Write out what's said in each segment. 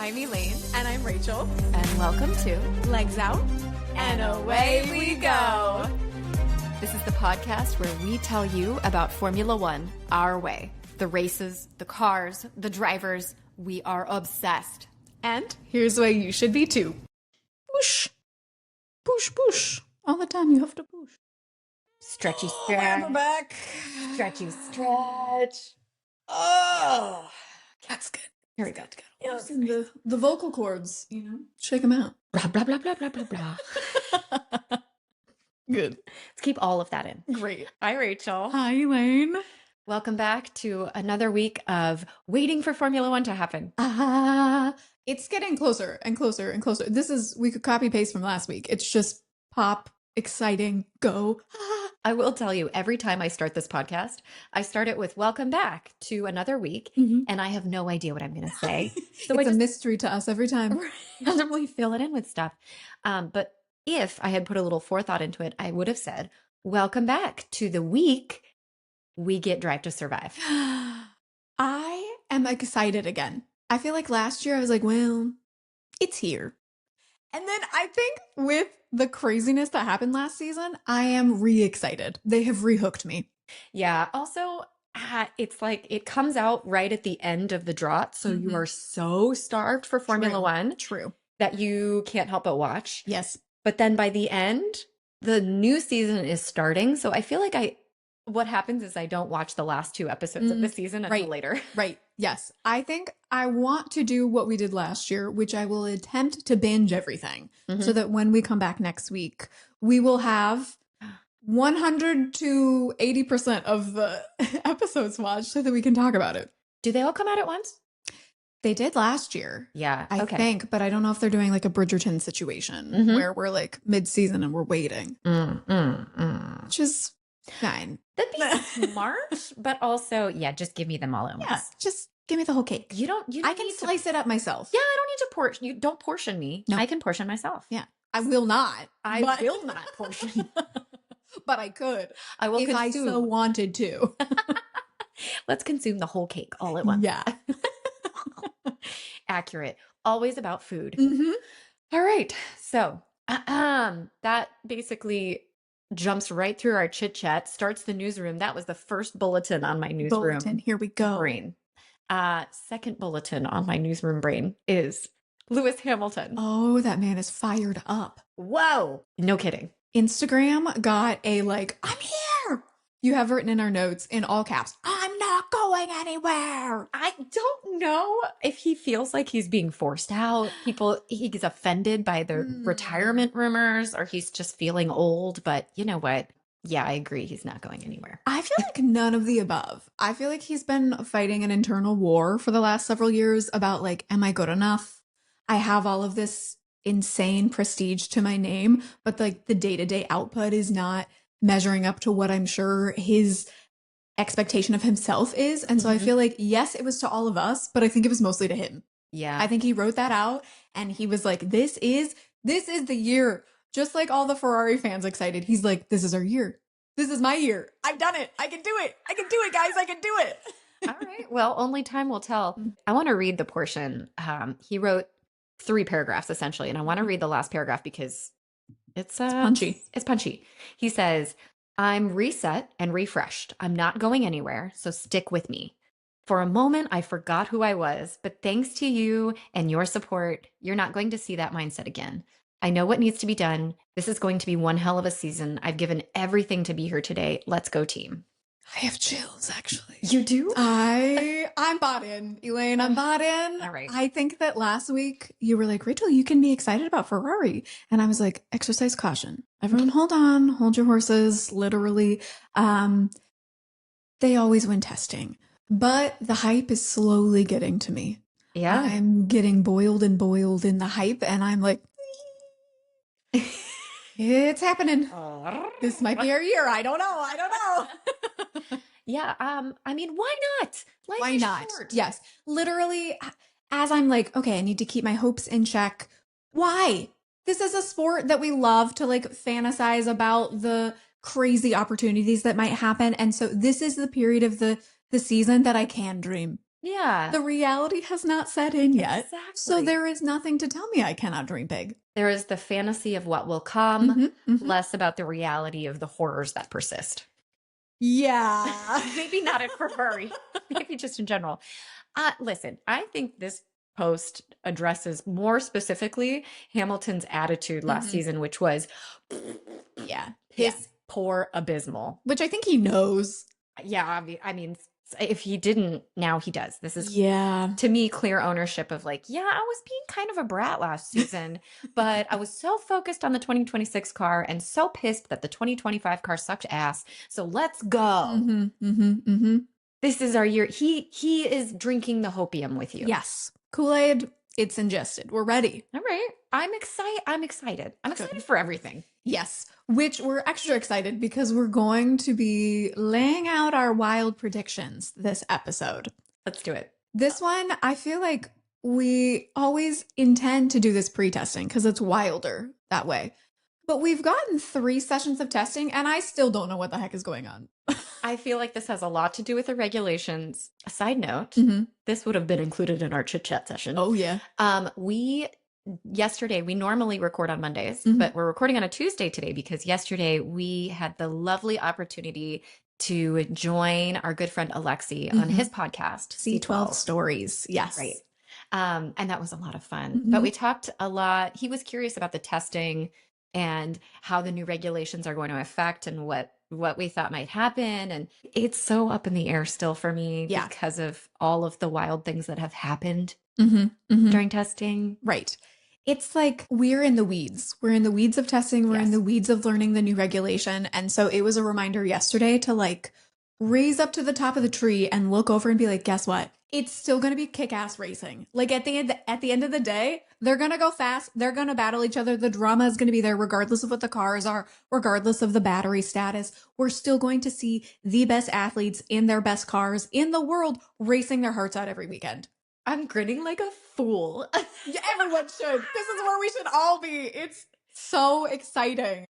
I'm Elaine. And I'm Rachel. And welcome to Legs Out. And Away We Go. This is the podcast where we tell you about Formula One our way. The races, the cars, the drivers. We are obsessed. And here's why you should be too. Push. Push, push. All the time you have to push. Stretchy stretch. We're back. Stretchy stretch. Oh, that's good. Here we go. Yes, and the vocal cords, shake them out. Blah, blah, blah, blah, blah, blah, blah. Good. Let's keep all of that in. Great. Hi, Rachel. Hi, Elaine. Welcome back to another week of waiting for Formula One to happen. It's getting closer and closer and closer. We could copy paste from last week. It's just pop, exciting, go. I will tell you, every time I start this podcast, I start it with welcome back to another week, and I have no idea what I'm going to say. So it's a mystery to us every time. Randomly fill it in with stuff. But if I had put a little forethought into it, I would have said, welcome back to the week we get Drive to Survive. I am excited again. I feel like last year I was like, well, it's here. And then I think with the craziness that happened last season, I am re-excited. They have rehooked me. Yeah. Also, it's like it comes out right at the end of the drought. So you are so starved for Formula One. True. That you can't help but watch. Yes. But then by the end, the new season is starting. So I feel like what happens is I don't watch the last two episodes of the season until later. Right. Yes. I think I want to do what we did last year, which I will attempt to binge everything so that when we come back next week, we will have 100 to 80% of the episodes watched so that we can talk about it. Do they all come out at once? They did last year. Yeah. I think, but I don't know if they're doing like a Bridgerton situation where we're like mid-season and we're waiting, which is fine. That'd be smart, but also, just give me them all at once. Yeah, just give me the whole cake. You don't I can slice it up myself. Yeah, I don't need to portion. You don't portion me. No. I can portion myself. Yeah, I will not. I will not portion. But I could. I will if consume. I so wanted to. Let's consume the whole cake all at once. Yeah. Accurate. Always about food. All right. So that basically jumps right through our chit chat, starts the newsroom. That was the first bulletin on my newsroom. Here we go. Brain. Second bulletin on my newsroom brain is Lewis Hamilton. Oh, that man is fired up. Whoa. No kidding. Instagram got a I'm here. You have written in our notes in all caps, I'm not going anywhere. I don't know if he feels like he's being forced out. He's offended by the retirement rumors, or he's just feeling old. But you know what? Yeah, I agree. He's not going anywhere. I feel like none of the above. I feel like he's been fighting an internal war for the last several years about am I good enough? I have all of this insane prestige to my name, but the day-to-day output is not measuring up to what I'm sure his expectation of himself is. And so I feel like, yes, it was to all of us, but I think it was mostly to him. Yeah. I think he wrote that out and he was like, this is the year. Just like all the Ferrari fans excited. He's like, this is our year. This is my year. I've done it. I can do it. I can do it, guys. I can do it. All right. Well, only time will tell. I want to read the portion. He wrote 3 paragraphs essentially. And I want to read the last paragraph because it's punchy. It's punchy. He says, I'm reset and refreshed. I'm not going anywhere, so stick with me. For a moment, I forgot who I was, but thanks to you and your support, you're not going to see that mindset again. I know what needs to be done. This is going to be one hell of a season. I've given everything to be here today. Let's go, team. I have chills, actually. You do? I'm bought in, Elaine. I'm bought in. All right. I think that last week you were like, Rachel, you can be excited about Ferrari. And I was like, exercise caution. Everyone hold on. Hold your horses. Literally. They always win testing. But the hype is slowly getting to me. Yeah. I'm getting boiled in the hype. And I'm like, it's happening. This might be our year. I don't know. Yeah. I mean, why not? Why not? Short. Yes. Literally, as I'm like, okay, I need to keep my hopes in check. Why? This is a sport that we love to fantasize about the crazy opportunities that might happen. And so this is the period of the season that I can dream. Yeah. The reality has not set in yet. Exactly. So there is nothing to tell me I cannot dream big. There is the fantasy of what will come, less about the reality of the horrors that persist. Yeah. Maybe not for Murray, maybe just in general. Listen, I think this post addresses more specifically Hamilton's attitude last season, which was piss poor abysmal. Which I think he knows. Yeah, I mean, if he didn't, now he does. This is, to me, clear ownership of like, yeah, I was being kind of a brat last season, but I was so focused on the 2026 car and so pissed that the 2025 car sucked ass. So let's go. This is our year. He is drinking the hopium with you. Yes. Kool-Aid, it's ingested. We're ready. All right. I'm excited. I'm excited for everything. Yes. Which we're extra excited because we're going to be laying out our wild predictions this episode. Let's do it. This one, I feel like we always intend to do this pre-testing because it's wilder that way. But we've gotten 3 sessions of testing and I still don't know what the heck is going on. I feel like this has a lot to do with the regulations. A side note, this would have been included in our chit chat session. Oh, yeah. Yesterday, we normally record on Mondays, but we're recording on a Tuesday today because yesterday we had the lovely opportunity to join our good friend Alexi on his podcast, C12 Stories. Yes. Right. And that was a lot of fun. But we talked a lot. He was curious about the testing and how the new regulations are going to affect and what we thought might happen. And it's so up in the air still for me because of all of the wild things that have happened during testing. Right. It's like we're in the weeds. We're in the weeds of testing. We're in the weeds of learning the new regulation. And so it was a reminder yesterday to like raise up to the top of the tree and look over and be like, guess what? It's still going to be kick-ass racing. Like at the end of the day, they're going to go fast. They're going to battle each other. The drama is going to be there regardless of what the cars are, regardless of the battery status. We're still going to see the best athletes in their best cars in the world racing their hearts out every weekend. I'm grinning like a fool. Everyone should. This is where we should all be. It's so exciting.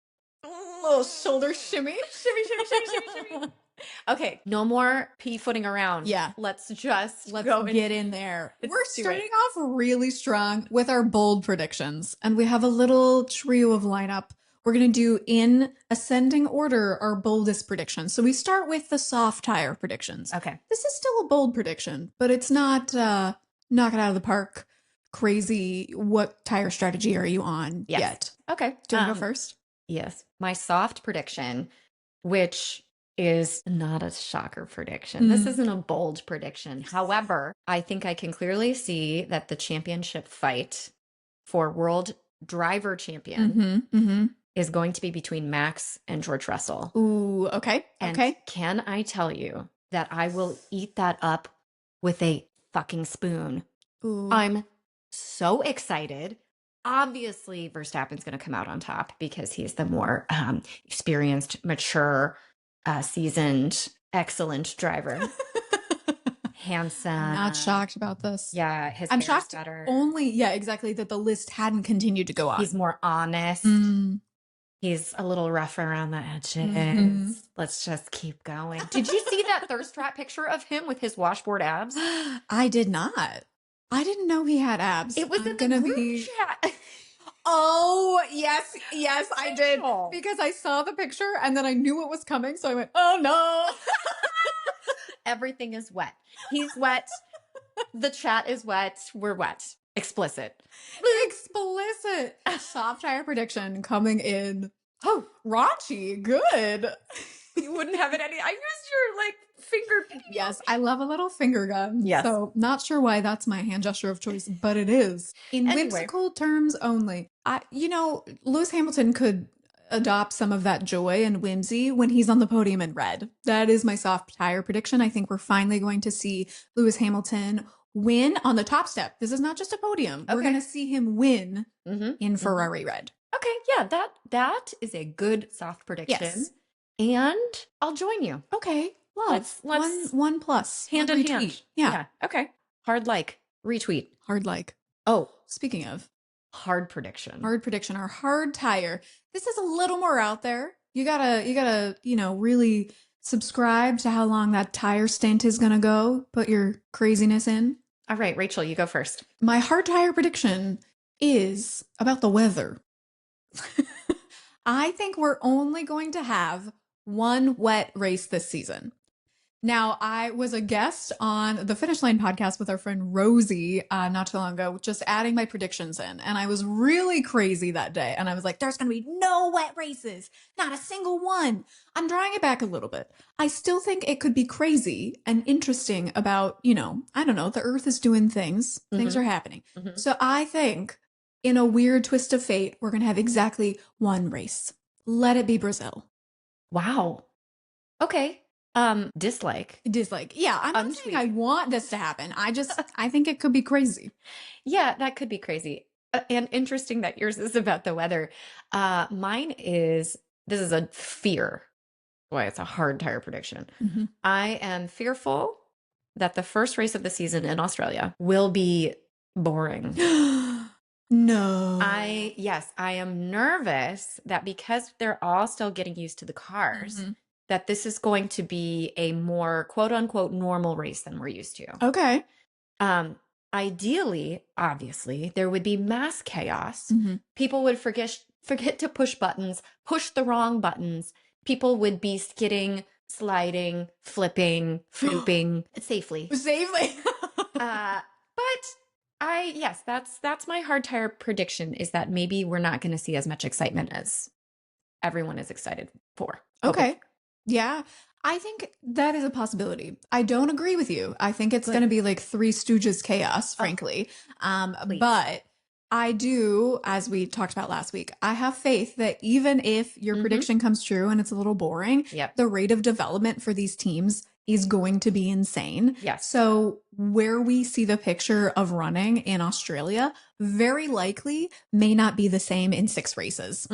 Little shoulder shimmy. Shimmy, shimmy, shimmy, shimmy, shimmy. Okay, no more pea-footing around. Yeah. Let's go get in there. We're starting off really strong with our bold predictions, and we have a little trio of lineup. We're going to do in ascending order our boldest predictions. So we start with the soft tire predictions. Okay. This is still a bold prediction, but it's not knock it out of the park. Crazy. What tire strategy are you on yet? Okay. Do you want to go first? Yes. My soft prediction, which is not a shocker prediction. This isn't a bold prediction. However, I think I can clearly see that the championship fight for world driver champion is going to be between Max and George Russell. Ooh, okay. And can I tell you that I will eat that up with a fucking spoon? Ooh. I'm so excited. Obviously, Verstappen's going to come out on top because he's the more experienced, mature, seasoned, excellent driver. Handsome. I'm not shocked about this. Yeah, his I'm hair's shocked better. Exactly, that the list hadn't continued to go on. He's more honest. He's a little rough around the edges. Let's just keep going. Did you see that thirst trap picture of him with his washboard abs? I did not. I didn't know he had abs. It was in the group chat. Oh, yes, I did. Because I saw the picture and then I knew what was coming. So I went, oh no. Everything is wet. He's wet. The chat is wet. We're wet. Explicit. Explicit. Soft tire prediction coming in. Oh, raunchy. Good. You wouldn't have it any. I used your like finger. Yes, I love a little finger gun. Yes. So not sure why that's my hand gesture of choice, but it is. In whimsical terms only. Lewis Hamilton could adopt some of that joy and whimsy when he's on the podium in red. That is my soft tire prediction. I think we're finally going to see Lewis Hamilton win on the top step. This is not just a podium. Okay. We're going to see him win in Ferrari red. Okay, yeah, that is a good soft prediction. Yes. And I'll join you. Okay. Love. Let's one plus. Hand in hand. Yeah. Okay. Hard like. Retweet. Hard like. Oh. Speaking of. Hard prediction. Our hard tire. This is a little more out there. You gotta, really Subscribe to how long that tire stint is going to go. Put your craziness in. All right, Rachel, you go first. My hard tire prediction is about the weather. I think we're only going to have one wet race this season. Now, I was a guest on the Finish Line podcast with our friend Rosie not too long ago, just adding my predictions in. And I was really crazy that day. And I was like, there's going to be no wet races, not a single one. I'm drawing it back a little bit. I still think it could be crazy and interesting about, I don't know, the earth is doing things, things are happening. So I think in a weird twist of fate, we're going to have exactly one race. Let it be Brazil. Wow. Okay. Dislike. Yeah, I'm not saying I want this to happen. I think it could be crazy. Yeah, that could be crazy. And interesting that yours is about the weather. Mine is, this is a fear. Boy, it's a hard tire prediction. I am fearful that the first race of the season in Australia will be boring. No. I am nervous that because they're all still getting used to the cars, that this is going to be a more quote unquote normal race than we're used to. Okay. Ideally, obviously, there would be mass chaos. People would forget to push buttons, push the wrong buttons. People would be skidding, sliding, flipping, flooping safely. But that's my hard tire prediction, is that maybe we're not going to see as much excitement as everyone is excited for. Okay. Yeah. I think that is a possibility. I don't agree with you. I think it's going to be like Three Stooges chaos, frankly. But I do, as we talked about last week, I have faith that even if your prediction comes true and it's a little boring, the rate of development for these teams is going to be insane. Yes. So where we see the picture of running in Australia very likely may not be the same in 6 races.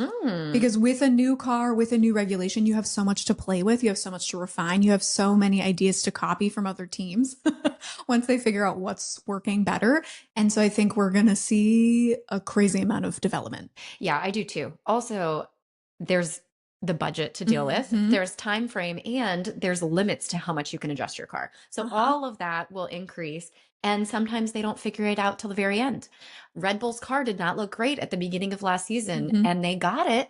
Because with a new car, with a new regulation, you have so much to play with. You have so much to refine. You have so many ideas to copy from other teams once they figure out what's working better. And so I think we're going to see a crazy amount of development. Yeah, I do too. Also, there's the budget to deal with, there's time frame, and there's limits to how much you can adjust your car. So all of that will increase, and sometimes they don't figure it out till the very end. Red Bull's car did not look great at the beginning of last season, and they got it.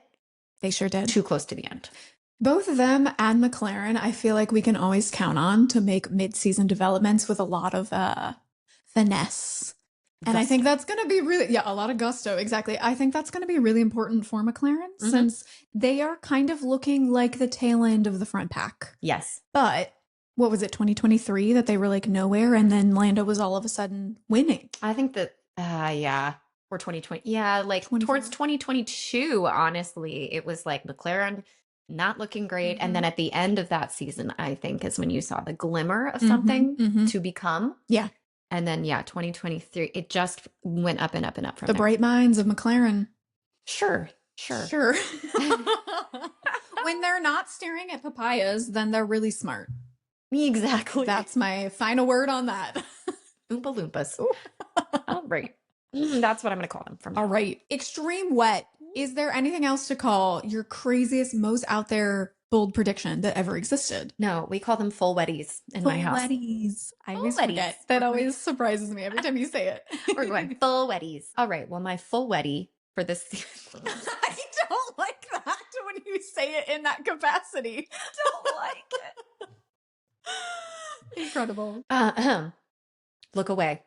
They sure did. Too close to the end. Both of them and McLaren, I feel like we can always count on to make mid-season developments with a lot of finesse. And I think that's going to be a lot of gusto. Exactly. I think that's going to be really important for McLaren since they are kind of looking like the tail end of the front pack. Yes. But what was it, 2023 that they were like nowhere and then Lando was all of a sudden winning? I think that, or 2020. Yeah, like towards 2022, honestly, it was like McLaren not looking great. And then at the end of that season, I think is when you saw the glimmer of something to become. Yeah. And then, 2023, it just went up and up and up from the there. Bright minds of McLaren. Sure. When they're not staring at papayas, then they're really smart. Exactly. That's my final word on that. Oompa Loompas. All right. That's what I'm going to call them from now. All right. Extreme wet. Is there anything else to call your craziest, most out there bold prediction that ever existed? No, we call them full wetties in my house. Wetties. I always forget. That always surprises me every time you say it. We're going full wetties. All right. Well, my full wetty for this season. I don't like that when you say it in that capacity. Don't like it. Incredible. Look away.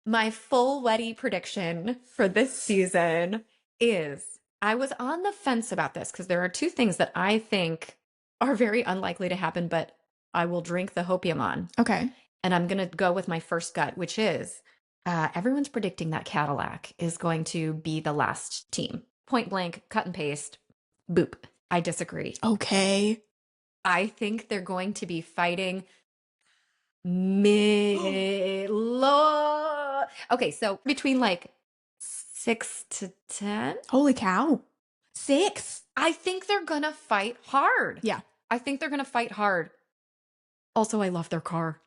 My full wetty prediction for this season is, I was on the fence about this because there are 2 things that I think are very unlikely to happen, but I will drink the hopium on. Okay. And I'm going to go with my first gut, which is everyone's predicting that Cadillac is going to be the last team. Point blank, cut and paste, boop. I disagree. Okay. I think they're going to be fighting Okay, so between like 6 to 10. Holy cow. 6. I think they're going to fight hard. Yeah. I think they're going to fight hard. Also, I love their car.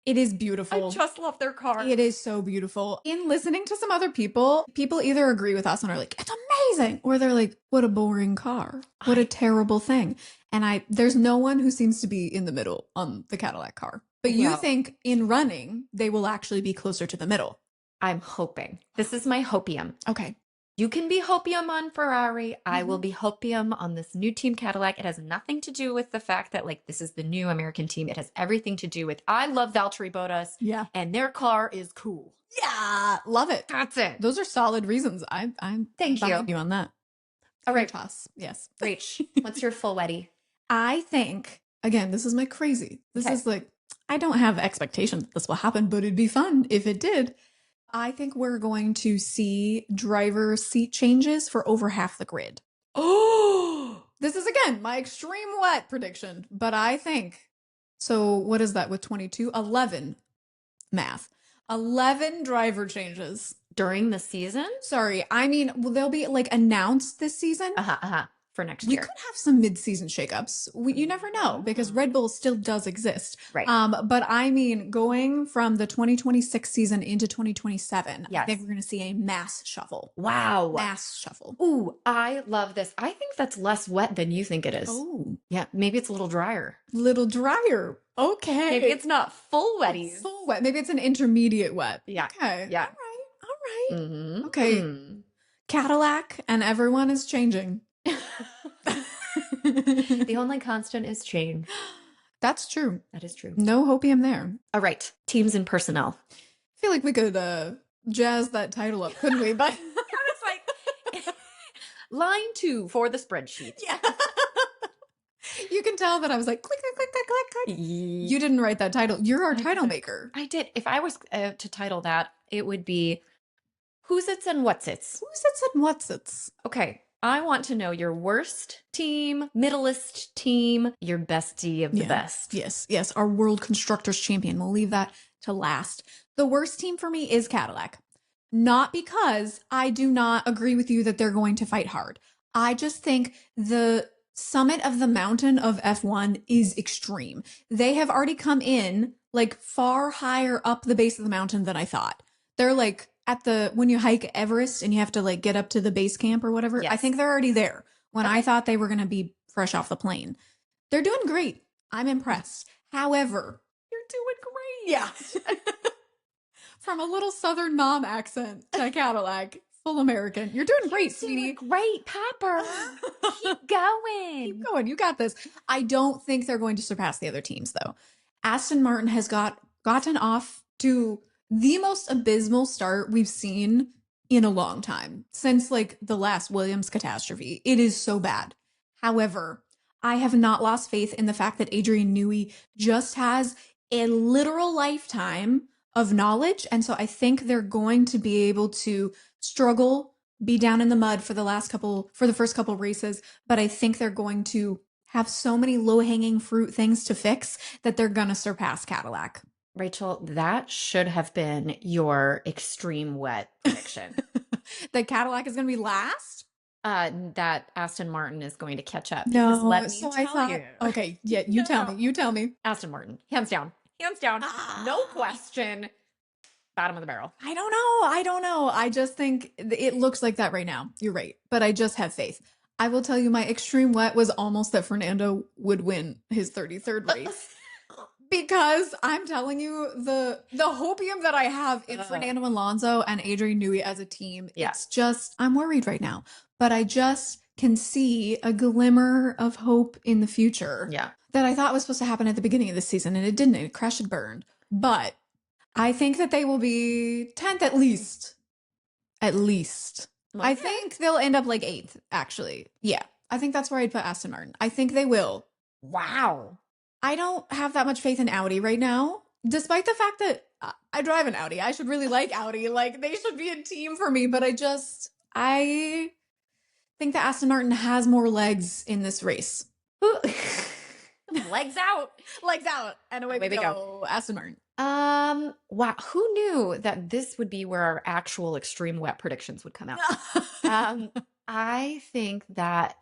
It is beautiful. I just love their car. It is so beautiful. In listening to some other people either agree with us and are like, it's amazing. Or they're like, what a boring car. What a terrible thing. And there's no one who seems to be in the middle on the Cadillac car. But you think in running, they will actually be closer to the middle. I'm hoping. This is my hopium. Okay. You can be hopium on Ferrari. I will be hopium on this new team Cadillac. It has nothing to do with the fact that like this is the new American team. It has everything to do with I love Valtteri Bottas. Yeah. And their car is cool. Yeah. Love it. That's it. Those are solid reasons. I'm Thank behind you on that. All right. Toss. Yes. Rach, what's your full weddy? I think, again, this is my crazy. This is like, I don't have expectations that this will happen, but it'd be fun if it did. I think we're going to see driver seat changes for over half the grid. Oh, this is again my extreme wet prediction, but I think so. What is that with 22? 11 math. 11 driver changes during the season? Sorry, I mean, will they'll be like announced this season? For next We year. could have some mid-season shakeups. You never know because Red Bull still does exist. Right. But I mean, going from the 2026 season into 2027, I think we're going to see a mass shuffle. Wow. Mass shuffle. Ooh, I love this. I think that's less wet than you think it is. Oh. Yeah, maybe it's a little drier. Little drier. Okay. Maybe it's not full wetties. Full wet. Maybe it's an intermediate wet. Yeah. Okay. Yeah. All right. Mm-hmm. Okay. Cadillac and everyone is changing. The only constant is change. That's true. That is true. No hopium there. All right. Teams and personnel. I feel like we could jazz that title up, couldn't we? But it's like line 2 for the spreadsheet. Yeah. You can tell that I was like, click, click, click, click, click, click. You didn't write that title. You're our title maker. I did. If I was to title that, it would be Whosits and Whatsits. Whosits and Whatsits. Okay. I want to know your worst team, middleist team, your bestie of the best. Yes, yes. Our World Constructors Champion. We'll leave that to last. The worst team for me is Cadillac. Not because I do not agree with you that they're going to fight hard. I just think the summit of the mountain of F1 is extreme. They have already come in like far higher up the base of the mountain than I thought. They're like when you hike Everest and you have to like get up to the base camp or whatever, I think they're already there when I thought they were going to be fresh off the plane. They're doing great. I'm impressed. However, you're doing great. Yeah. From a little Southern mom accent to Cadillac, full American. You're doing great, sweetie. Great, Pepper. Keep going. Keep going. You got this. I don't think they're going to surpass the other teams though. Aston Martin has gotten off to the most abysmal start we've seen in a long time since like the last Williams catastrophe. It is so bad. However, I have not lost faith in the fact that Adrian Newey just has a literal lifetime of knowledge. And so I think they're going to be able to struggle, be down in the mud for the first couple races. But I think they're going to have so many low-hanging fruit things to fix that they're going to surpass Cadillac. Rachel, that should have been your extreme wet prediction. That Cadillac is going to be last? That Aston Martin is going to catch up. No, because let me tell you. Okay, yeah, you tell me. You tell me. Aston Martin, hands down. Hands down. No question. Bottom of the barrel. I don't know. I just think it looks like that right now. You're right. But I just have faith. I will tell you my extreme wet was almost that Fernando would win his 33rd race. Because I'm telling you, the hopium that I have in Fernando Alonso and Adrian Newey as a team, it's just, I'm worried right now. But I just can see a glimmer of hope in the future that I thought was supposed to happen at the beginning of the season, and it didn't. It crashed and burned. But I think that they will be 10th at least. At least. Okay. I think they'll end up like 8th, actually. Yeah. I think that's where I'd put Aston Martin. I think they will. Wow. I don't have that much faith in Audi right now, despite the fact that I drive an Audi. I should really like Audi. Like, they should be a team for me, but I think that Aston Martin has more legs in this race. Legs out. Legs out. And away we go. Aston Martin. Wow. Who knew that this would be where our actual extreme wet predictions would come out? I think that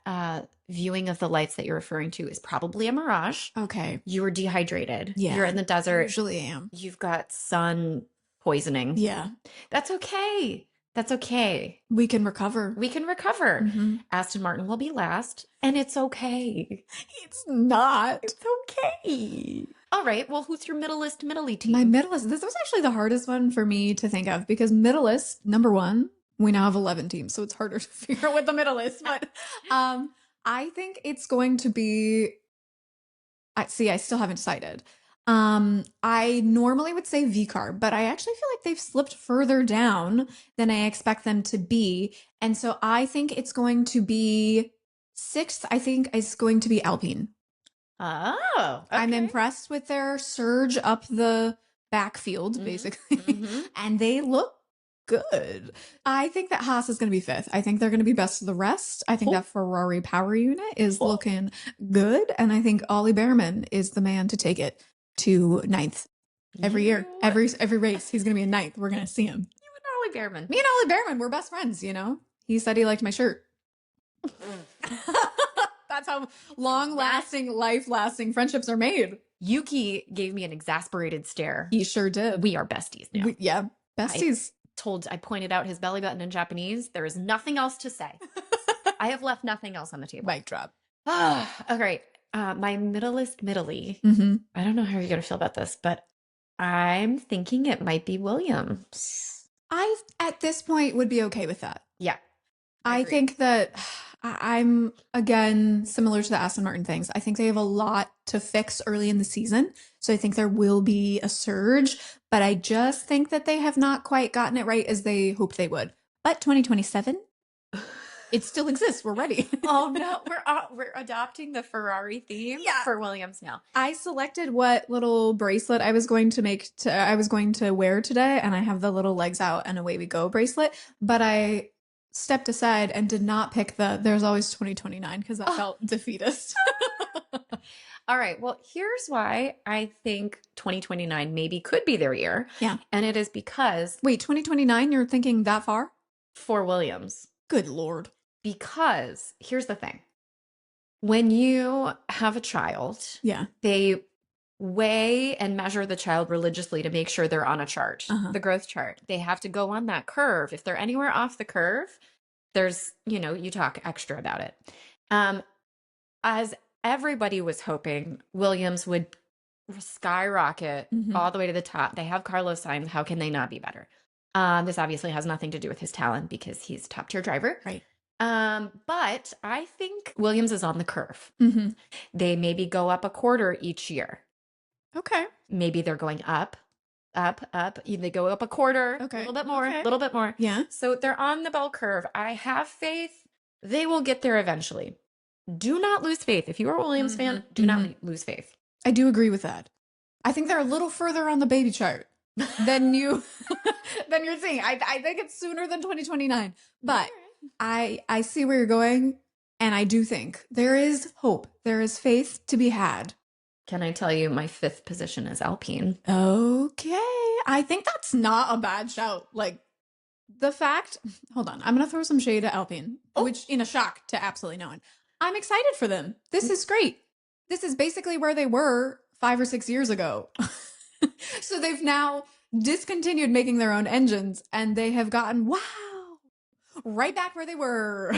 viewing of the lights that you're referring to is probably a mirage. Okay. You were dehydrated. Yeah. You're in the desert. Usually am. You've got sun poisoning. Yeah. That's okay. That's okay. We can recover. We can recover. Mm-hmm. Aston Martin will be last, and it's okay. It's not. It's okay. All right. Well, who's your middle-y team? My middleist. This was actually the hardest one for me to think of because middleist, number one, we now have 11 teams, so it's harder to figure out what the middle is. But I think it's going to be. I still haven't decided. I normally would say VCAR, but I actually feel like they've slipped further down than I expect them to be. And so I think it's going to be sixth. I think it's going to be Alpine. Oh, okay. I'm impressed with their surge up the backfield, basically. Mm-hmm. And they look good. I think that Haas is going to be fifth. I think they're going to be best of the rest. I think that Ferrari power unit is looking good. And I think Ollie Behrman is the man to take it to ninth every year. Every race, he's going to be in ninth. We're going to see him. You and Ollie Behrman. Me and Ollie Behrman, we're best friends, you know? He said he liked my shirt. That's how long-lasting, life-lasting friendships are made. Yuki gave me an exasperated stare. He sure did. We are besties now. Yeah, besties. I pointed out his belly button in Japanese. There is nothing else to say. I have left nothing else on the table. Mic drop. All right. My middleist middly. Mm-hmm. I don't know how you're going to feel about this, but I'm thinking it might be Williams. I, at this point, would be okay with that. Yeah. I think that I'm, again, similar to the Aston Martin things. I think they have a lot to fix early in the season. So I think there will be a surge, but I just think that they have not quite gotten it right as they hoped they would. But 2027, it still exists. We're ready. Oh no, we're adopting the Ferrari theme for Williams now. I selected what little bracelet I was going to wear today, and I have the little legs out and away we go bracelet, but I stepped aside and did not pick there's always 2029 because that felt defeatist. All right. Well, here's why I think 2029 maybe could be their year. Yeah. And it is because Wait, 2029, you're thinking that far? for Williams. Good Lord. Because here's the thing. When you have a child, Yeah. they weigh and measure the child religiously to make sure they're on a chart, the growth chart. They have to go on that curve. If they're anywhere off the curve, there's, you talk extra about it. As everybody was hoping, Williams would skyrocket all the way to the top. They have Carlos Sainz. How can they not be better? This obviously has nothing to do with his talent because he's a top tier driver. Right. But I think Williams is on the curve. Mm-hmm. They maybe go up a quarter each year. Okay. Maybe they're going up. They go up a quarter, a little bit more. Yeah. So they're on the bell curve. I have faith they will get there eventually. Do not lose faith. If you are a Williams fan, do not lose faith. I do agree with that. I think they're a little further on the baby chart than you're seeing. I think it's sooner than 2029. But I see where you're going, and I do think there is hope. There is faith to be had. Can I tell you my fifth position is Alpine? Okay. I think that's not a bad shout. Like, the fact, hold on, I'm going to throw some shade at Alpine, which in a shock to absolutely no one. I'm excited for them. This is great. This is basically where they were 5 or 6 years ago. So they've now discontinued making their own engines, and they have gotten, right back where they were.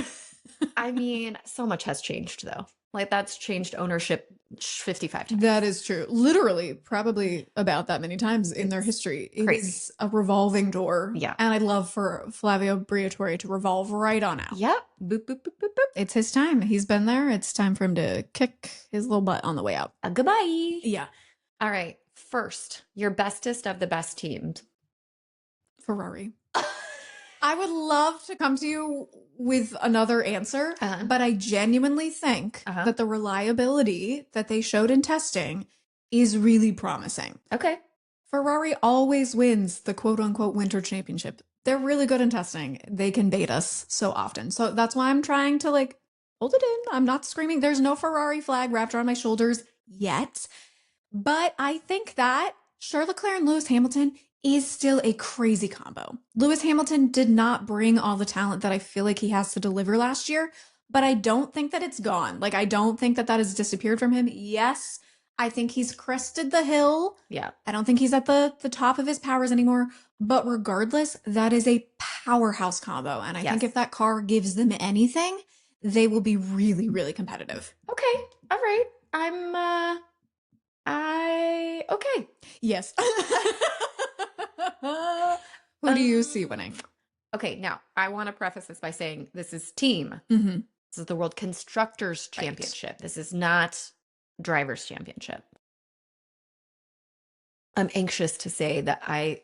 I mean, so much has changed, though. Like, that's changed ownership 55 times. That is true. Literally, probably about that many times in their history. It is a revolving door. Yeah. And I'd love for Flavio Briatore to revolve right on out. Yep. Boop, boop, boop, boop, boop. It's his time. He's been there. It's time for him to kick his little butt on the way out. Goodbye. Yeah. All right. First, your bestest of the best teams. Ferrari. I would love to come to you with another answer, but I genuinely think that the reliability that they showed in testing is really promising. Okay. Ferrari always wins the quote unquote winter championship. They're really good in testing. They can bait us so often. So that's why I'm trying to hold it in. I'm not screaming. There's no Ferrari flag wrapped around my shoulders yet. But I think that Charles Leclerc and Lewis Hamilton is still a crazy combo. Lewis Hamilton did not bring all the talent that I feel like he has to deliver last year, but I don't think that it's gone. I don't think that has disappeared from him. Yes, I think he's crested the hill. Yeah. I don't think he's at the top of his powers anymore, But regardless, that is a powerhouse combo. And I think if that car gives them anything, they will be really, really competitive. Okay. All right. Okay. Yes. Who do you see winning? Okay. Now, I want to preface this by saying this is team. Mm-hmm. This is the World Constructors Championship. Right. This is not Drivers' Championship. I'm anxious to say that I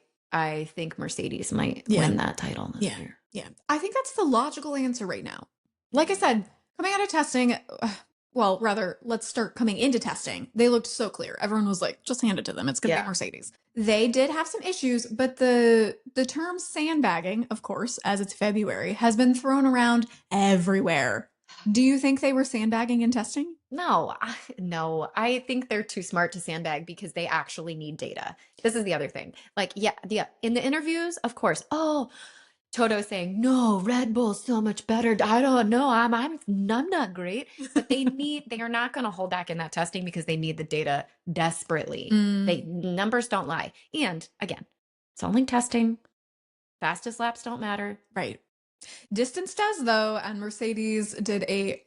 think Mercedes might win that title this year. Yeah. I think that's the logical answer right now. Like I said, coming out of testing, well, rather, let's start coming into testing. They looked so clear. Everyone was like, just hand it to them. It's going to be Mercedes. They did have some issues, but the term sandbagging, of course, as it's February, has been thrown around everywhere. Do you think they were sandbagging in testing? No. I think they're too smart to sandbag because they actually need data. This is the other thing. Like, in the interviews, of course. Oh, Toto saying, no, Red Bull's so much better. I don't know. I'm not great. But they are not going to hold back in that testing because they need the data desperately. Numbers don't lie. And again, it's only testing. Fastest laps don't matter. Right. Distance does, though, and Mercedes did a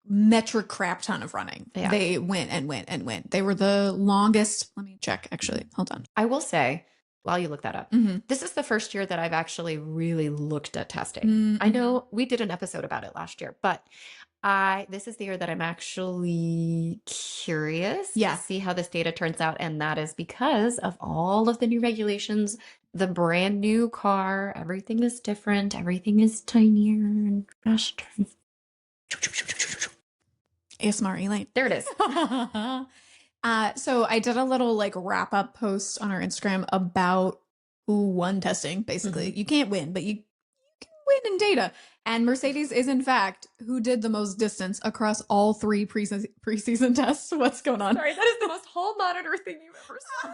metric crap ton of running. Yeah. They went and went and went. They were the longest. Let me check, actually. Hold on. I will say, while you look that up, this is the first year that I've actually really looked at testing. I know we did an episode about it last year, but this is the year that I'm actually curious to see how this data turns out. And that is because of all of the new regulations, the brand new car, everything is different. Everything is tinier and faster. ASMR Elaine. There it is. So I did a little wrap up post on our Instagram about who won testing. Basically, you can't win, but you can win in data. And Mercedes is, in fact, who did the most distance across all 3 preseason tests. What's going on? Sorry, that is the most hall monitor thing you've ever seen.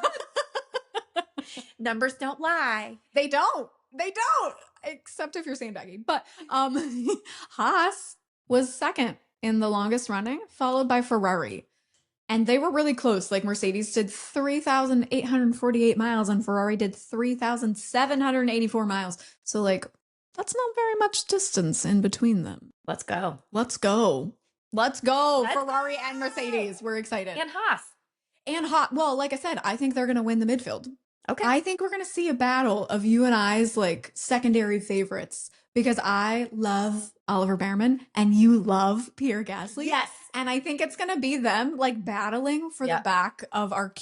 Numbers don't lie. They don't. Except if you're sandbagging. But Haas was second in the longest running, followed by Ferrari. And they were really close. Like Mercedes did 3,848 miles and Ferrari did 3,784 miles. So that's not very much distance in between them. Let's go. Ferrari and Mercedes. We're excited. And Haas. Well, like I said, I think they're going to win the midfield. Okay. I think we're going to see a battle of you and I's secondary favorites because I love Oliver Behrman and you love Pierre Gasly. Yes. And I think it's going to be them battling for the back of our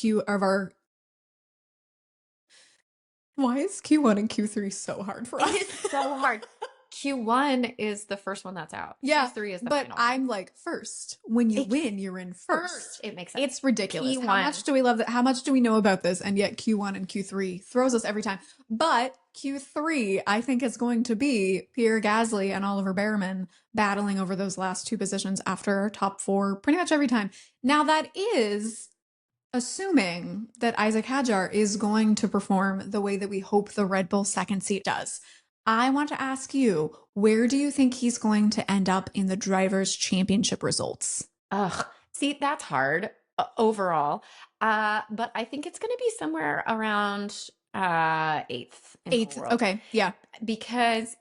Why is Q1 and Q3 so hard for us? It's so hard. Q1 is the first one that's out. Yeah. Q3 is the final. But I'm first. When you win, you're in first. It makes sense. It's ridiculous. Q1. How much do we love that? How much do we know about this? And yet Q1 and Q3 throws us every time. But Q3, I think, is going to be Pierre Gasly and Oliver Behrman battling over those last 2 positions after our top 4 pretty much every time. Now, that is assuming that Isaac Hadjar is going to perform the way that we hope the Red Bull second seat does. I want to ask you, where do you think he's going to end up in the Drivers' Championship results? See, that's hard overall. But I think it's going to be somewhere around 8th. 8th, okay, yeah. Because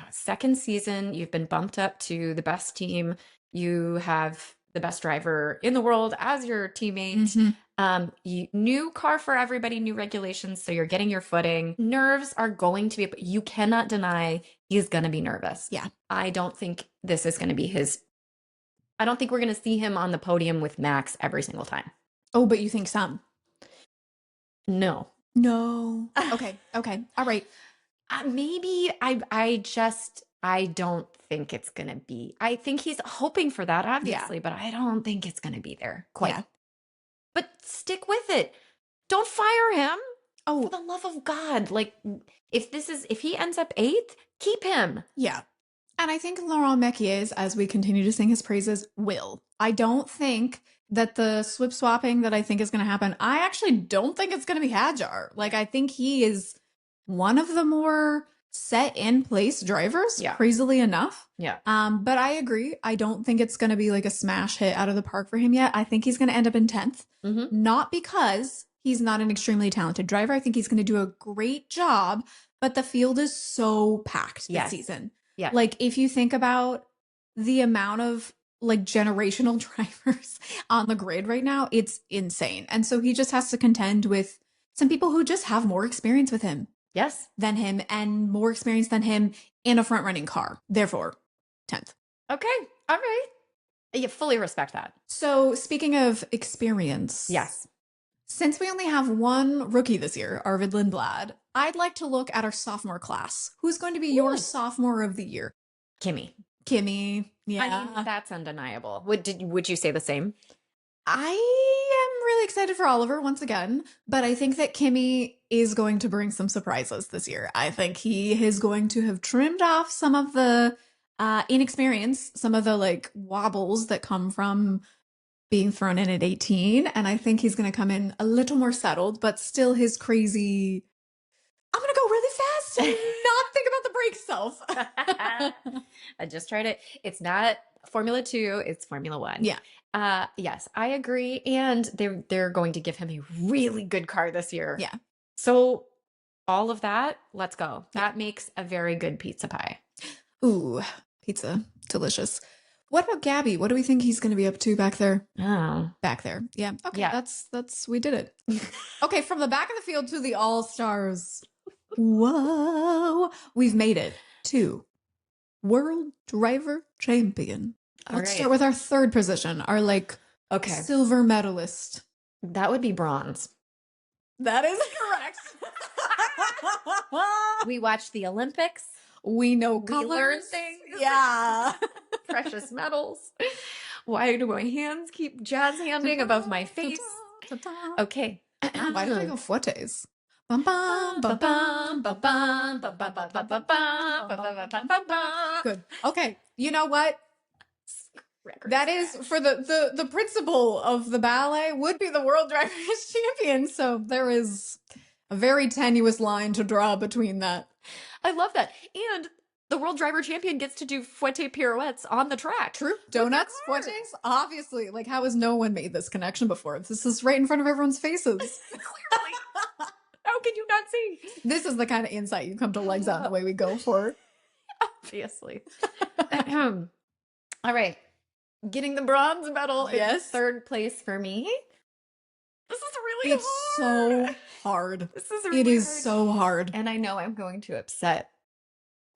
second season, you've been bumped up to the best team. You have the best driver in the world as your teammate. New car for everybody, new regulations, so you're getting your footing. Nerves are going to be, but you cannot deny he's going to be nervous. Yeah. I don't think this is going to be I don't think we're going to see him on the podium with Max every single time. Oh, but you think some? No. Okay. All right. Maybe I don't think it's going to be. I think he's hoping for that, obviously, but I don't think it's going to be there quite. Yeah. But stick with it. Don't fire him. Oh, for the love of God. If he ends up 8th, keep him. Yeah. And I think Laurent Mekies, as we continue to sing his praises, will. I don't think that the swip swapping that I think is going to happen, I actually don't think it's going to be Hadjar. I think he is one of the more set in place drivers, crazily enough. Yeah. But I agree. I don't think it's going to be a smash hit out of the park for him yet. I think he's going to end up in 10th. Not because he's not an extremely talented driver. I think he's going to do a great job, but the field is so packed this Yes. season. Yeah. Like, if you think about the amount of like generational drivers on the grid right now, it's insane. And so he just has to contend with some people who just have more experience with him Yes. than him and more experience than him in a front running car. Therefore, 10th. Okay. All right. You fully respect that. So, speaking of experience, Yes. since we only have one rookie this year, Arvid Lindblad, I'd like to look at our sophomore class. Who's going to be your sophomore of the year? Kimmy. Kimmy. Yeah. I mean, that's undeniable. Would you say the same? I am really excited for Oliver once again, but I think that Kimmy is going to bring some surprises this year. I think he is going to have trimmed off some of the inexperience, some of the like wobbles that come from being thrown in at 18. And I think he's going to come in a little more settled, but still his crazy, I'm going to go really fast and not think about the brake self. I just tried it. It's not Formula 2, it's Formula 1. Yeah. Yes, I agree. And they're going to give him a really good car this year. Yeah. So all of that, let's go. That makes a very good pizza pie. Ooh, pizza. Delicious. What about Gabby? What do we think he's going to be up to back there? Oh. Back there. Yeah. Okay. Yeah. That's we did it. Okay. From the back of the field to the all-stars. Whoa. We've made it to World Driver Champion. Let's start with our third position, our like silver medalist. That would be bronze. That is correct. We watched the Olympics. We know We colors. learn things. Yeah. Precious metals. Why do my hands keep jazz handing above my face? Okay. Why did I go Whatsits? Bum, bum, bum, bum, bum, bum, bum, bum, bum, bum, bum, bum, bum, bum. Good. Okay. You know what? That is for the principal of the ballet would be the world drivers champion. So there is a very tenuous line to draw between that. I love that. And the world driver champion gets to do fouette pirouettes on the track. True. Donuts, fouettes, obviously. Like, how has no one made this connection before? This is right in front of everyone's faces. Clearly. How can you not see? This is the kind of insight you come to Legs Out and Away We Go for. Obviously. All right. Getting the bronze medal in third place for me. This is really hard. It's so hard. This is really It is hard. so hard. And I know I'm going to upset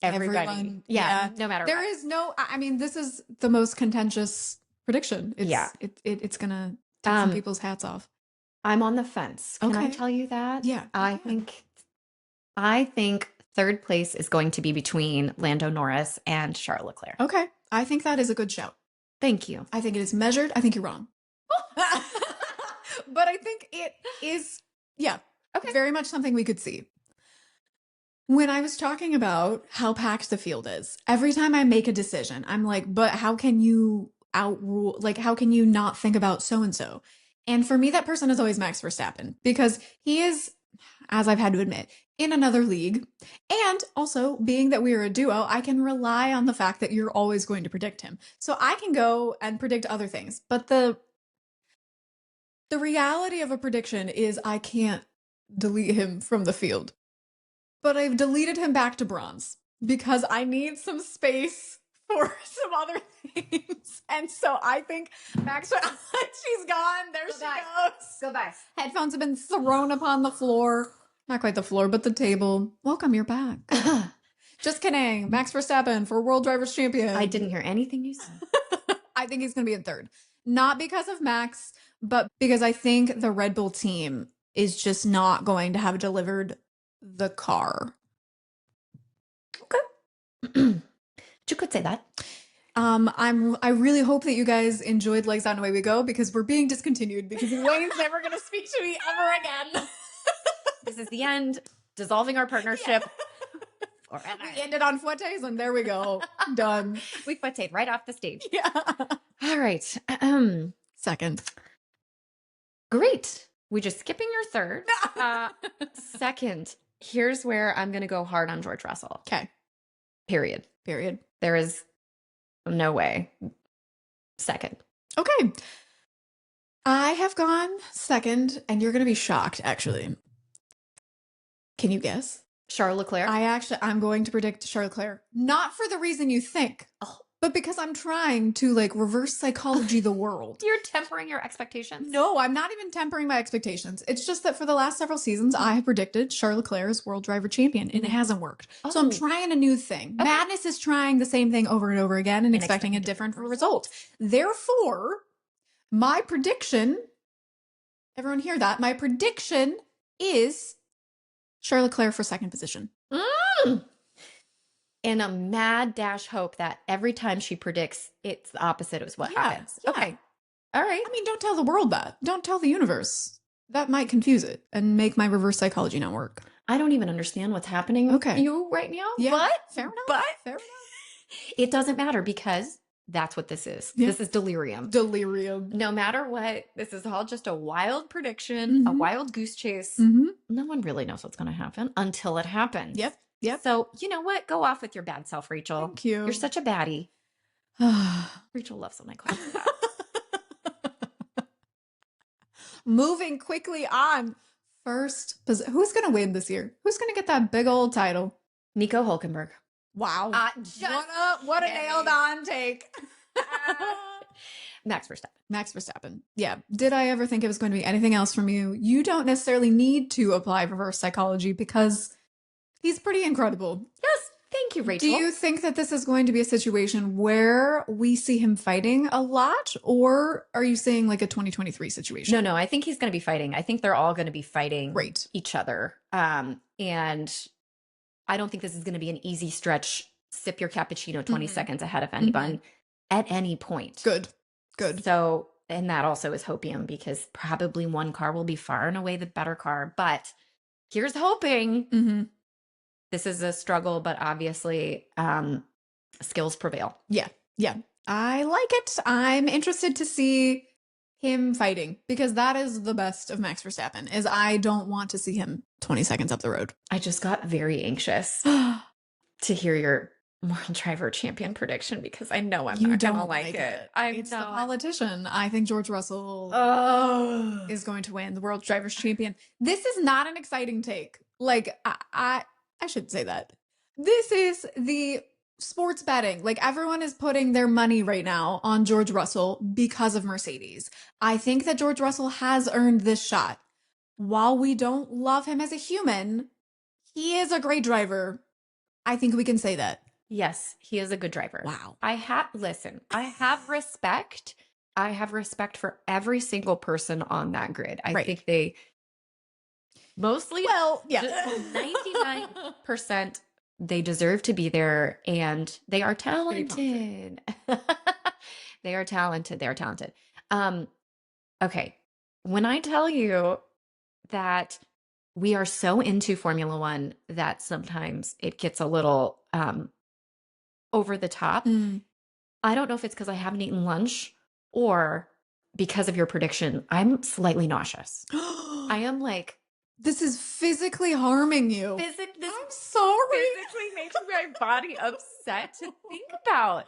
everybody. Everyone. Yeah, no matter there what. is no, I mean, this is the most contentious prediction. It's, it's going to take some people's hats off. I'm on the fence. Can I tell you that? Yeah. I think third place is going to be between Lando Norris and Charles Leclerc. Okay. I think that is a good shout. Thank you. I think it is measured. I think you're wrong. But I think it is, very much something we could see. When I was talking about how packed the field is, every time I make a decision, I'm like, but how can you outrule, like, how can you not think about so-and-so? And for me, that person is always Max Verstappen because he is, as I've had to admit, in another league. And also, being that we are a duo, I can rely on the fact that you're always going to predict him. So I can go and predict other things. But the reality of a prediction is I can't delete him from the field. But I've deleted him back to bronze because I need some space for some other things. And so I think Max, she's gone. There she goes. Goodbye. Headphones have been thrown upon the floor. Not quite the floor, but the table. Welcome, you're back. Just kidding. Max Verstappen for World Drivers Champion. I didn't hear anything you said. I think he's going to be in third. Not because of Max, but because I think the Red Bull team is just not going to have delivered the car. Okay. You could say that. I really hope that you guys enjoyed Legs Out and Away We Go because we're being discontinued because Wayne's never going to speak to me ever again. This is the end. Dissolving our partnership. Forever. We ended on fouettes and there we go. Done. We fouetted right off the stage. Yeah. All right. Second. Great. We just skipping your third. Second. Here's where I'm going to go hard on George Russell. Okay. Period. There is no way. Second. Okay. I have gone second, and you're going to be shocked, actually. Can you guess? Charles Leclerc. I'm going to predict Charles Leclerc. Not for the reason you think, but because I'm trying to like reverse psychology the world. You're tempering your expectations? No, I'm not even tempering my expectations. It's just that for the last several seasons, I have predicted Charles Leclerc as World Driver Champion, and it hasn't worked. So I'm trying a new thing. Okay. Madness is trying the same thing over and over again and expecting a different result. Therefore, my prediction, everyone hear that? My prediction is Charles Leclerc for second position. And a mad dash hope that every time she predicts, it's the opposite of what happens. Yeah. Okay. All right. I mean, don't tell the world that. Don't tell the universe. That might confuse it and make my reverse psychology not work. I don't even understand what's happening with you right now. Yeah. But fair enough. But fair enough. It doesn't matter because that's what this is. Yeah. This is delirium. Delirium. No matter what, this is all just a wild prediction, a wild goose chase. No one really knows what's going to happen until it happens. Yep. Yep. So, you know what? Go off with your bad self, Rachel. Thank you. You're such a baddie. Rachel loves when I call her that. Moving quickly on. First, who's going to win this year? Who's going to get that big old title? Nico Hulkenberg. Wow. What a nailed on take. Max Verstappen. Max Verstappen. Yeah. Did I ever think it was going to be anything else from you? You don't necessarily need to apply reverse psychology because he's pretty incredible. Yes. Thank you, Rachel. Do you think that this is going to be a situation where we see him fighting a lot, or are you saying like a 2023 situation? No. I think he's going to be fighting. I think they're all going to be fighting each other. And I don't think this is going to be an easy stretch. Sip your cappuccino 20 seconds ahead of anyone at any point. Good. So, and that also is hopium because probably one car will be far and away the better car. But here's hoping. This is a struggle, but obviously skills prevail. Yeah. I like it. I'm interested to see him fighting because that is the best of Max Verstappen is I don't want to see him 20 seconds up the road. I just got very anxious to hear your World Driver Champion prediction because I know I'm not going to like it. It's the politician. I think George Russell is going to win the World Driver's Champion. This is not an exciting take. Like, I should say that. This is the sports betting. Like, everyone is putting their money right now on George Russell because of Mercedes. I think that George Russell has earned this shot. While we don't love him as a human, he is a great driver. I think we can say that. Yes, he is a good driver. Wow. I have respect. I have respect for every single person on that grid. I think they mostly, 99%, they deserve to be there and they are talented. They are talented. Okay. When I tell you that we are so into Formula One that sometimes it gets a little over the top. I don't know if it's because I haven't eaten lunch or because of your prediction. I'm slightly nauseous. I am like, this is physically harming you. I'm sorry. Physically makes my body upset to think about.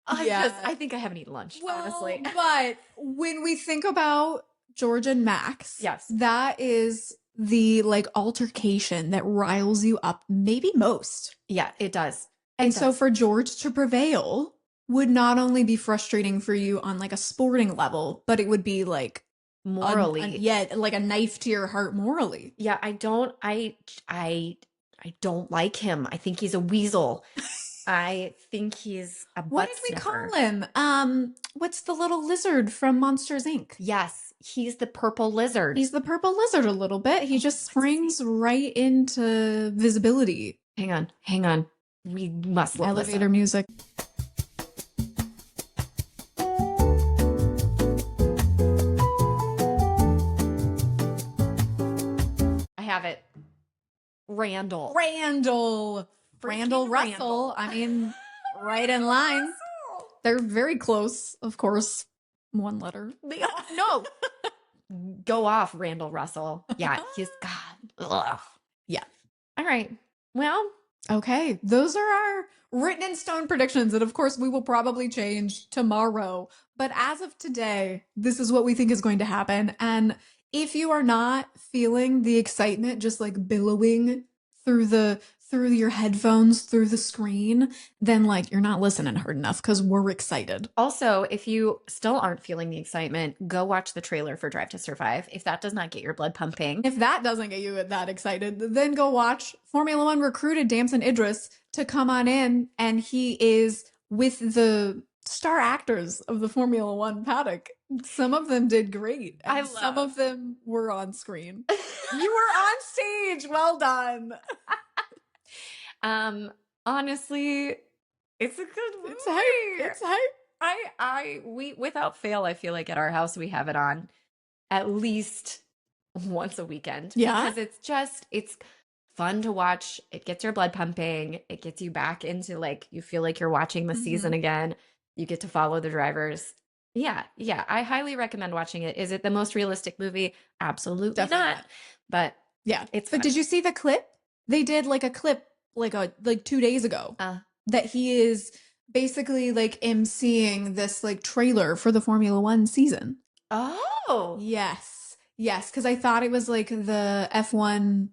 I think I haven't eaten lunch, honestly. But when we think about George and Max, yes, that is the like altercation that riles you up maybe most. Yeah, it does. And so for George to prevail would not only be frustrating for you on like a sporting level, but it would be like morally. Like a knife to your heart morally. Yeah, I don't like him. I think he's a weasel. I think he's a butt What did we call him? What's the little lizard from Monsters, Inc.? Yes, he's the purple lizard. He's the purple lizard a little bit. He just springs right into visibility. Hang on. We must elevator music. I have it. Randall Russell. I mean, right in line. They're very close, of course. One letter. No. Go off, Randall Russell. Yeah, he's God. Ugh. Yeah. All right. Well, Okay, those are our written in stone predictions. And of course, we will probably change tomorrow. But as of today, this is what we think is going to happen. And if you are not feeling the excitement just like billowing through the through your headphones, through the screen, then like you're not listening hard enough because we're excited. Also, if you still aren't feeling the excitement, go watch the trailer for Drive to Survive. If that does not get your blood pumping. If that doesn't get you that excited, then go watch Formula One recruited Damson Idris to come on in, and he is with the star actors of the Formula One paddock. Some of them did great, and some of them were on screen. You were on stage. Well done. Honestly, it's a good movie. It's hype. It's hype. We without fail, I feel like at our house we have it on at least once a weekend. Yeah. Because it's fun to watch. It gets your blood pumping. It gets you back into like, you feel like you're watching the season again. You get to follow the drivers. Yeah. I highly recommend watching it. Is it the most realistic movie? Absolutely Definitely not. But yeah, it's fun. But did you see the clip? They did like a clip like 2 days ago that he is basically like emceeing this like trailer for the Formula One season. Oh. Yes, because I thought it was like the F1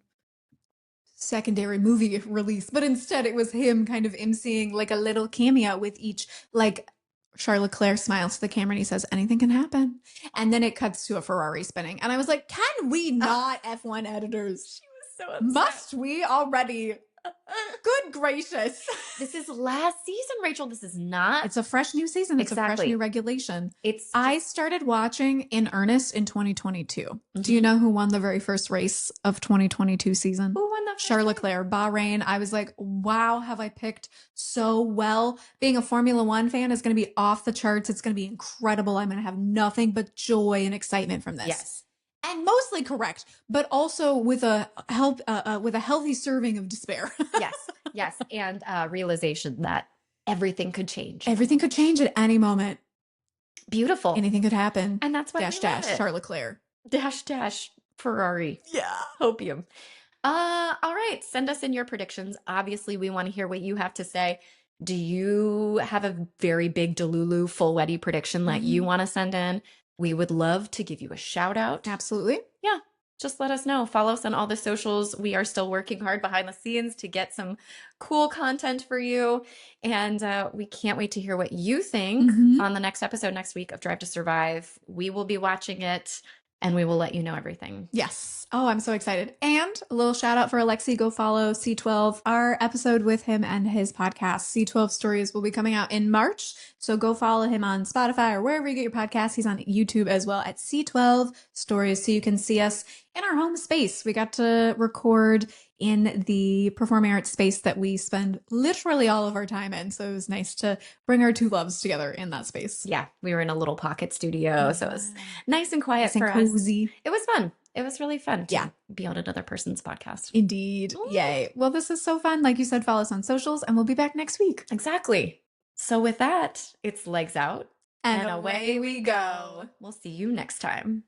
secondary movie release, but instead it was him kind of emceeing like a little cameo with each, like Charles Leclerc smiles to the camera and he says, anything can happen. And then it cuts to a Ferrari spinning. And I was like, can we not, F1 editors? She was so upset. Must we already? Good gracious. This is last season, Rachel. This is not. It's a fresh new season. It's a fresh new regulation. I started watching in earnest in 2022. Do you know who won the very first race of 2022 season? Who won the Charles Leclerc, Bahrain. I was like, wow, have I picked so well? Being a Formula One fan is going to be off the charts. It's going to be incredible. I'm going to have nothing but joy and excitement from this. Yes. And mostly correct, but also with a healthy serving of despair. yes, and realization that everything could change. Everything could change at any moment. Beautiful. Anything could happen. And that's why Charles Leclerc. Ferrari. Yeah. Hopium. All right. Send us in your predictions. Obviously, we want to hear what you have to say. Do you have a very big Delulu full Weddy prediction that you want to send in? We would love to give you a shout out. Absolutely. Yeah. Just let us know. Follow us on all the socials. We are still working hard behind the scenes to get some cool content for you. And we can't wait to hear what you think on the next episode next week of Drive to Survive. We will be watching it and we will let you know everything. Yes. Oh, I'm so excited. And a little shout out for Alexi. Go follow C12. Our episode with him and his podcast, C12 Stories, will be coming out in March. So go follow him on Spotify or wherever you get your podcasts. He's on YouTube as well at C12 Stories, so you can see us in our home space. We got to record in the performing arts space that we spend literally all of our time in. So it was nice to bring our two loves together in that space. Yeah, we were in a little pocket studio, so it was nice and quiet for cozy. Us. It was fun. It was really fun to be on another person's podcast. Indeed. Ooh. Yay. Well, this is so fun. Like you said, follow us on socials and we'll be back next week. Exactly. So with that, it's legs out and away we go. We'll see you next time.